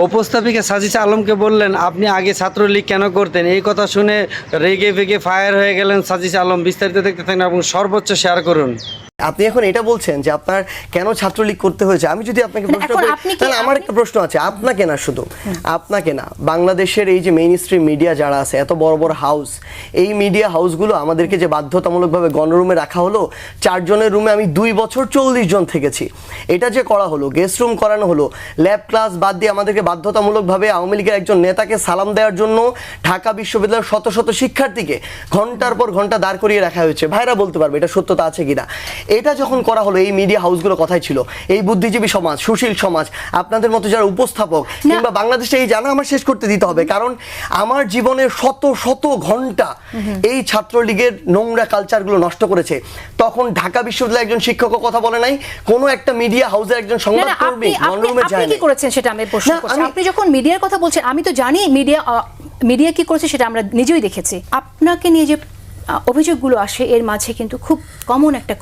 উপস্থাপিকা সাজিদা আলমকে বললেন আপনি আগে ছাত্রলীগ কেন করতেন। এই কথা শুনে রেগে ফেগে ফায়ার হয়ে গেলেন সাজিদা আলম। বিস্তারিত দেখতে থাকুন এবং সর্বোচ্চ শেয়ার করুন। আপনি এখন এটা বলছেন যে আপনার কেন ছাত্রলীগ করতে হয়েছে। আমি যদি আপনাকে প্রশ্ন করি তাহলে আমার একটা প্রশ্ন আছে, আপনাকে না, শুধু আপনাকে না, বাংলাদেশের এই যে মেইন স্ট্রিম মিডিয়া যারা আছে, এত বড় বড় হাউস, এই মিডিয়া হাউসগুলো আমাদেরকে যে বাধ্যতামূলকভাবে গণরুমে রাখা হলো, 4 জনের রুমে আমি 2 বছর 40 জন থেকেছি, এটা যে করা হলো, গেস্ট রুম করানো হলো, ল্যাব ক্লাস বাদ দিয়ে আমাদেরকে বাধ্যতামূলকভাবে আওয়ামী লীগের একজন নেতাকে সালাম দেওয়ার জন্য ঢাকা বিশ্ববিদ্যালয়ের শত শত শিক্ষার্থীকে ঘন্টার পর ঘন্টা দাঁড় করিয়ে রাখা হয়েছে। ভাইরা বলতে পারবে এটা সত্যতা আছে কিনা। এটা যখন করা হলো, এই মিডিয়া হাউসগুলো কথাই ছিল, এই বুদ্ধিজীবী সমাজ, সুশীল সমাজ, আপনাদের মতো যারা উপস্থাপক কিংবা বাংলাদেশে এই জানা আমার শেষ করতে দিতে হবে, কারণ আমার জীবনের শত শত ঘন্টা এই ছাত্রলীগের নোংরা কালচারগুলো নষ্ট করেছে। তখন ঢাকা বিশ্ববিদ্যালয়ের একজন শিক্ষকও কথা বলে নাই, কোনো একটা মিডিয়া হাউসের একজন সংবাদকর্মী গণরুমে যায় আপনি কি করেছেন সেটা আমি প্রশ্ন করছি। আপনি যখন মিডিয়ার কথা বলছেন, আমি তো জানি মিডিয়া কি করেছে সেটা আমরা নিজেই দেখেছি। আপনাকে নিয়ে যে অভিযোগগুলো আসে এর মাঝে কিন্তু খুব কমন একটা